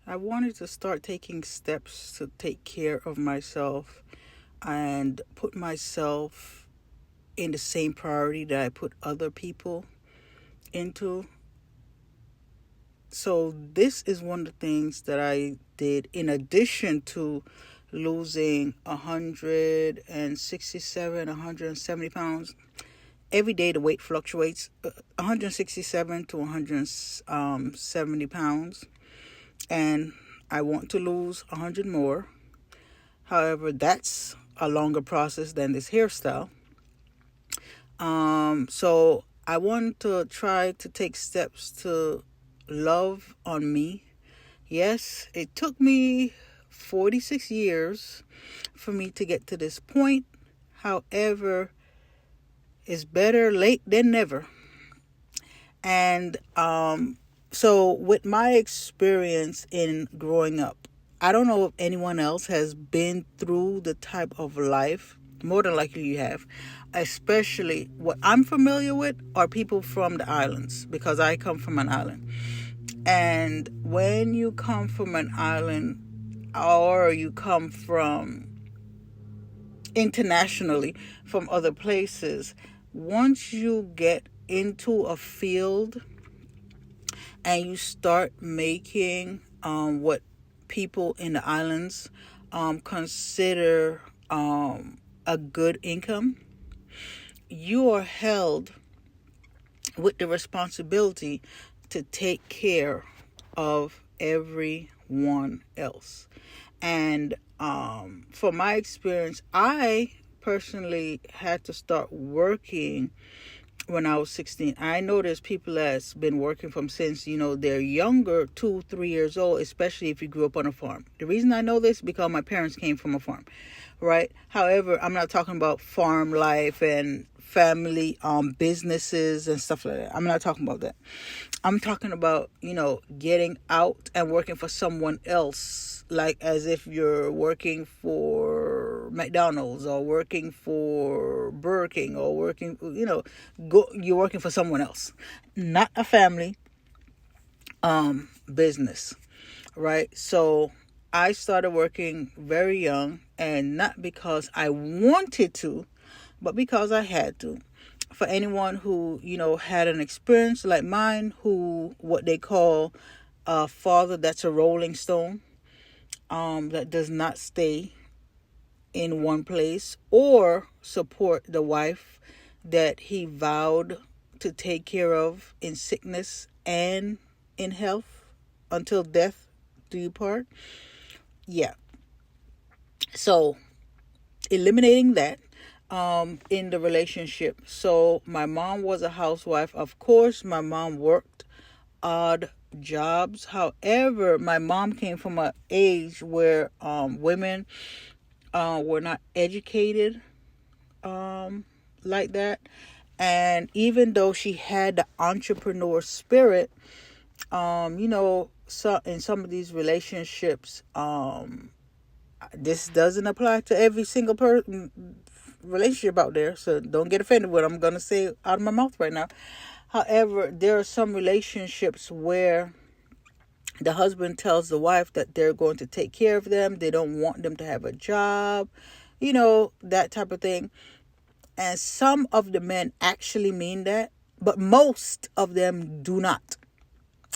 I wanted to start taking steps to take care of myself and put myself in the same priority that I put other people into. So, this is one of the things that I did in addition to losing 167, 170 pounds. Every day the weight fluctuates 167 to 170 pounds, and I want to lose 100 more. However, that's a longer process than this hairstyle. So I want to try to take steps to love on me. Yes, it took me 46 years for me to get to this point. However, it's better late than never. And so, with my experience in growing up, I don't know if anyone else has been through the type of life. More than likely you have. Especially what I'm familiar with are people from the islands, because I come from an island. And when you come from an island, or you come from internationally from other places, once you get into a field and you start making what people in the islands consider a good income, you are held with the responsibility to take care of everyone else. And from my experience, I personally had to start working when I was 16. I know there's people that's been working from since, they're younger, 2, 3 years old, especially if you grew up on a farm. The reason I know this is because my parents came from a farm, right? However, I'm not talking about farm life and family businesses and stuff like that. I'm not talking about that. I'm talking about, getting out and working for someone else, like as if you're working for McDonald's or working for Burger King or you're working for someone else, not a family business, right? So I started working very young, and not because I wanted to, but because I had to. For anyone who, had an experience like mine, who what they call a father that's a rolling stone, that does not stay in one place or support the wife that he vowed to take care of in sickness and in health until death do you part. Yeah. So eliminating that in the relationship. So my mom was a housewife. Of course, my mom worked odd jobs. However, my mom came from an age where women were not educated like that. And even though she had the entrepreneur spirit, so in some of these relationships, this doesn't apply to every single relationship out there, so don't get offended with what I'm gonna say out of my mouth right now. However, there are some relationships where the husband tells the wife that they're going to take care of them, they don't want them to have a job, that type of thing. And some of the men actually mean that, but most of them do not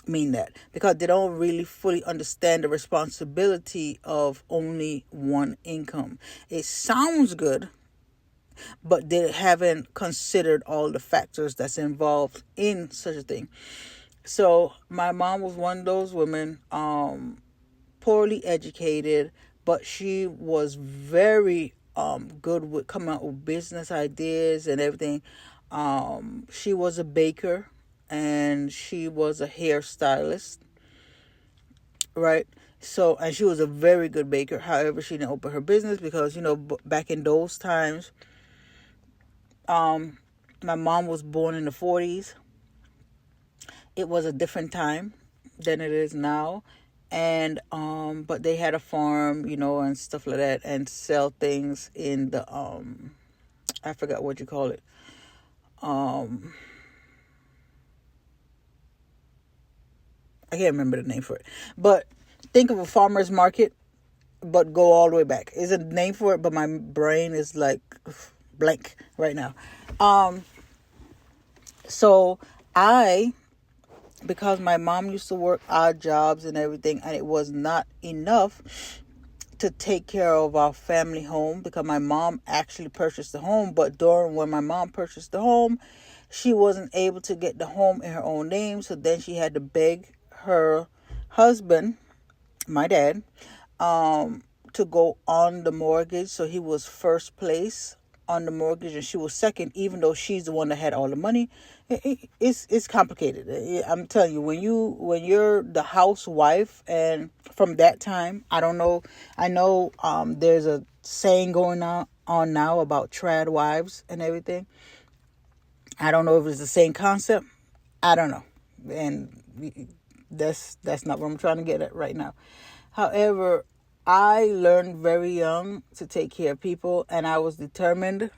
mean that, because they don't really fully understand the responsibility of only one income. It sounds good, but they haven't considered all the factors that's involved in such a thing. So my mom was one of those women, poorly educated, but she was very good with coming up with business ideas and everything. She was a baker and she was a hairstylist, right? So, and she was a very good baker. However, she didn't open her business because, back in those times, my mom was born in the 40s. It was a different time than it is now. And but they had a farm, and stuff like that, and sell things in the I forgot what you call it. I can't remember the name for it. But think of a farmer's market, but go all the way back. There's a name for it, but my brain is like blank right now. So I, because my mom used to work odd jobs and everything, and it was not enough to take care of our family home, because my mom actually purchased the home, but during when my mom purchased the home, she wasn't able to get the home in her own name, so then she had to beg her husband, my dad, to go on the mortgage. So he was first place on the mortgage and she was second, even though she's the one that had all the money. It's complicated. I'm telling you, when you're the housewife, and from that time, I don't know. I know there's a saying going on now about trad wives and everything. I don't know if it's the same concept. I don't know, and that's not what I'm trying to get at right now. However, I learned very young to take care of people, and I was determined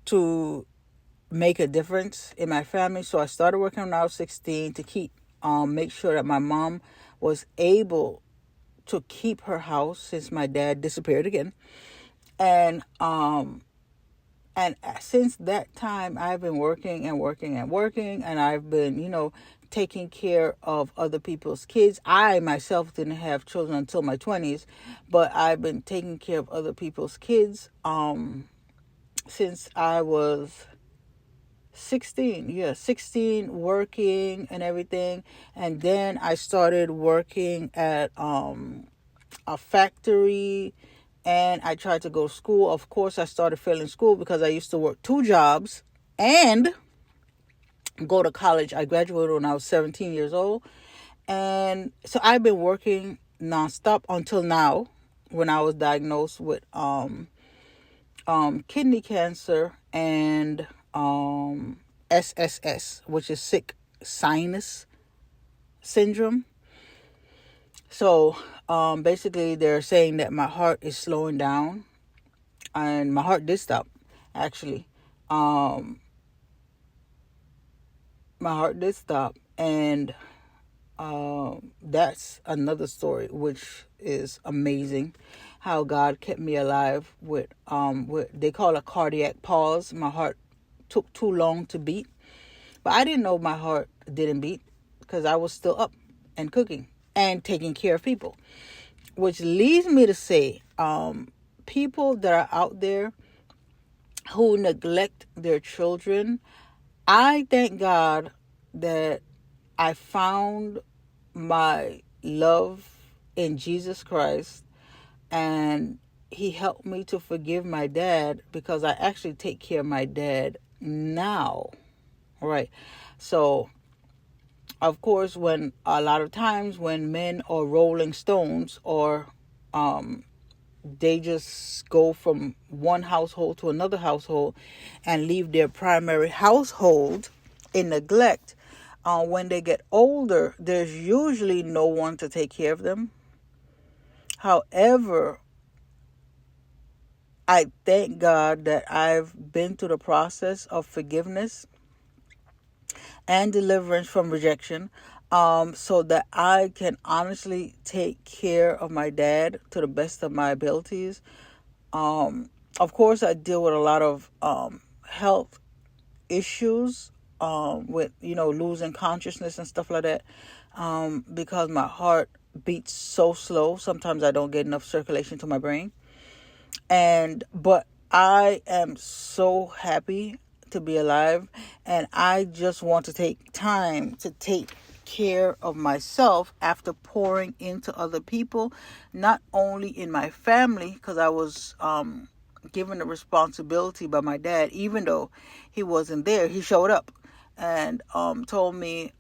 to make a difference in my family. So I started working when I was 16 to make sure that my mom was able to keep her house since my dad disappeared again. And since that time, I've been working and working and working, and I've been, taking care of other people's kids. I myself didn't have children until my 20s, but I've been taking care of other people's kids since I was 16. Yeah, 16, working and everything. And then I started working at a factory, and I tried to go to school. Of course, I started failing school because I used to work 2 jobs and go to college. I graduated when I was 17 years old. And so I've been working nonstop until now, when I was diagnosed with kidney cancer and SSS, which is sick sinus syndrome. So basically they're saying that my heart is slowing down, and my heart did stop, actually. My heart did stop, and that's another story, which is amazing, how God kept me alive with what they call a cardiac pause. My heart took too long to beat, but I didn't know my heart didn't beat because I was still up and cooking and taking care of people, which leads me to say, people that are out there who neglect their children, I thank God that I found my love in Jesus Christ, and he helped me to forgive my dad, because I actually take care of my dad now. Right. So, of course, when a lot of times when men are rolling stones, or they just go from one household to another household and leave their primary household in neglect, when they get older, there's usually no one to take care of them. However, I thank God that I've been through the process of forgiveness and deliverance from rejection, so that I can honestly take care of my dad to the best of my abilities. Of course, I deal with a lot of health issues, with losing consciousness and stuff like that, because my heart beats so slow. Sometimes I don't get enough circulation to my brain, but I am so happy to be alive, and I just want to take time to take care of myself after pouring into other people, not only in my family, because I was given the responsibility by my dad. Even though he wasn't there, he showed up and told me,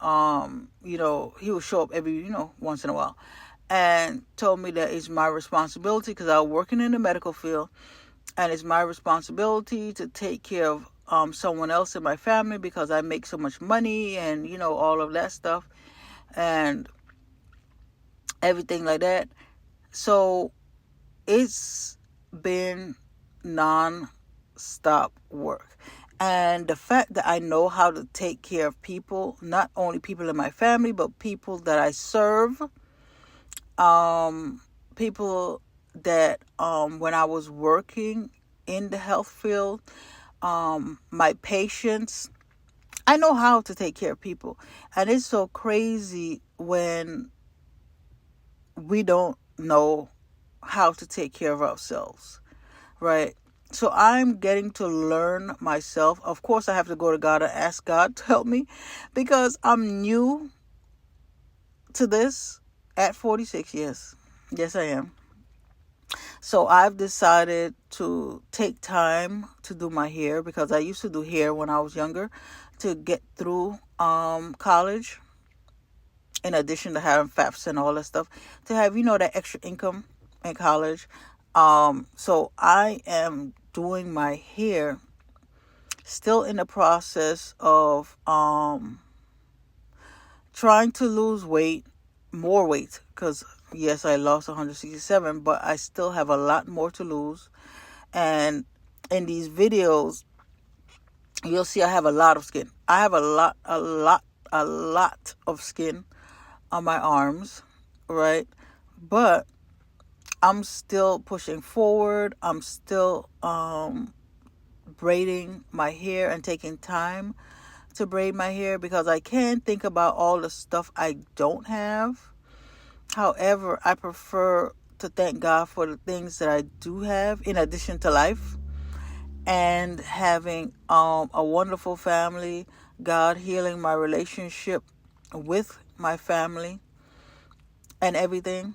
he would show up every once in a while, and told me that it's my responsibility, because I was working in the medical field, and it's my responsibility to take care of someone else in my family, because I make so much money, and all of that stuff and everything like that. So it's been non-stop work, and the fact that I know how to take care of people, not only people in my family but people that I serve, People that when I was working in the health field, my patients, I know how to take care of people. And it's so crazy when we don't know how to take care of ourselves, right? So I'm getting to learn myself. Of course, I have to go to God and ask God to help me because I'm new to this at 46 years. Yes, I am. So I've decided to take time to do my hair because I used to do hair when I was younger to get through college, in addition to having FAFSA and all that stuff, to have, that extra income in college. So I am doing my hair, still in the process of trying to lose weight, more weight, because yes, I lost 167, but I still have a lot more to lose. And in these videos, you'll see I have a lot of skin. I have a lot of skin on my arms, right? But I'm still pushing forward. I'm still braiding my hair and taking time to braid my hair because I can't think about all the stuff I don't have. However, I prefer to thank God for the things that I do have in addition to life, and having a wonderful family, God healing my relationship with my family and everything.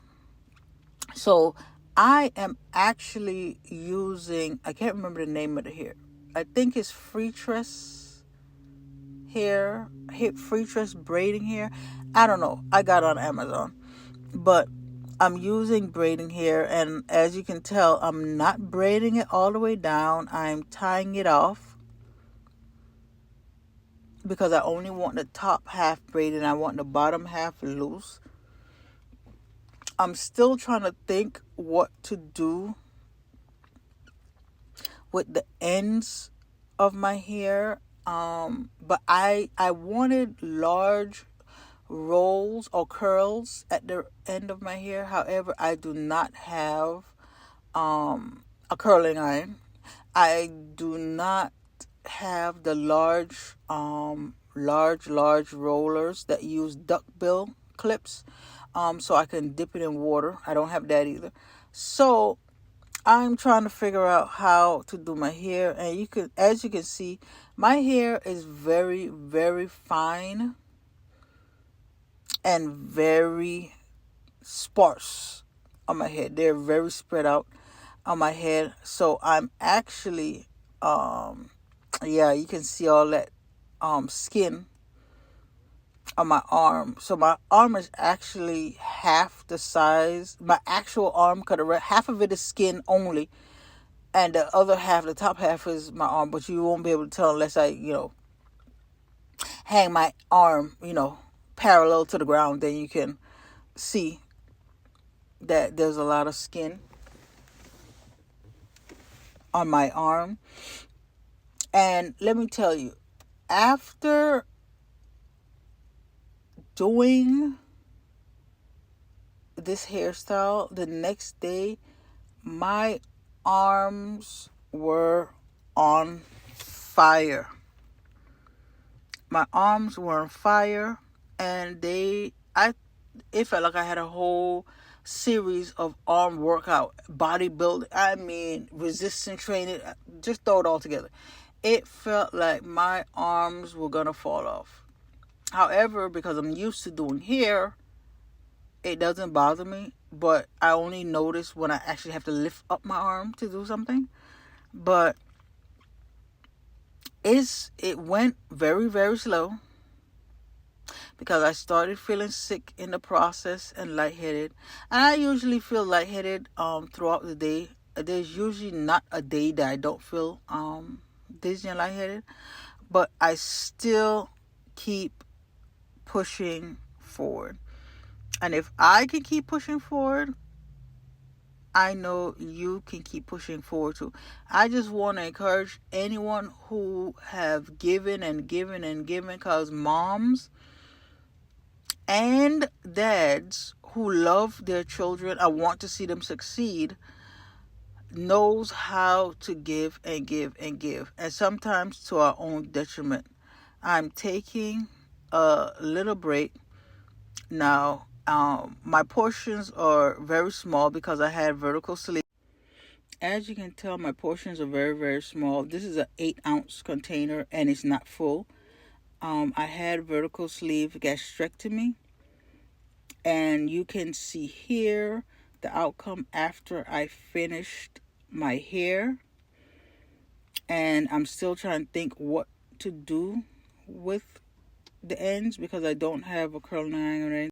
So I am actually using, I can't remember the name of the hair. I think it's Freetress hair, Freetress braiding hair. I don't know. I got it on Amazon. But I'm using braiding hair, and as you can tell, I'm not braiding it all the way down. I'm tying it off because I only want the top half braided and I want the bottom half loose. I'm still trying to think what to do with the ends of my hair. But I wanted large rolls or curls at the end of my hair. However, I do not have a curling iron. I do not have the large rollers that use duckbill clips, so I can dip it in water. I don't have that either. So I'm trying to figure out how to do my hair, and as you can see, my hair is very, very fine and very sparse on my head. They're very spread out on my head. So I'm actually, you can see all that skin on my arm. So my arm is actually half the size. My actual arm, half of it is skin only, and the other half, the top half, is my arm. But you won't be able to tell unless I, hang my arm, parallel to the ground. Then you can see that there's a lot of skin on my arm. And let me tell you, after doing this hairstyle, the next day, my arms were on fire. My arms were on fire, and it felt like I had a whole series of arm workout, bodybuilding, resistance training, just throw it all together. It felt like my arms were gonna fall off. However, because I'm used to doing hair, it doesn't bother me, but I only notice when I actually have to lift up my arm to do something. But it went very, very slow because I started feeling sick in the process and lightheaded. And I usually feel lightheaded throughout the day. There's usually not a day that I don't feel dizzy and lightheaded, but I still keep pushing forward. And if I can keep pushing forward, I know you can keep pushing forward too. I just want to encourage anyone who have given and given and given, because moms, and dads who love their children and want to see them succeed knows how to give and give and give, and sometimes to our own detriment. I'm taking a little break now. My portions are very small because I had vertical sleeve. As you can tell, my portions are very, very small. This is an 8-ounce container and it's not full. I had vertical sleeve gastrectomy, and you can see here the outcome after I finished my hair. And I'm still trying to think what to do with the ends because I don't have a curling iron or anything.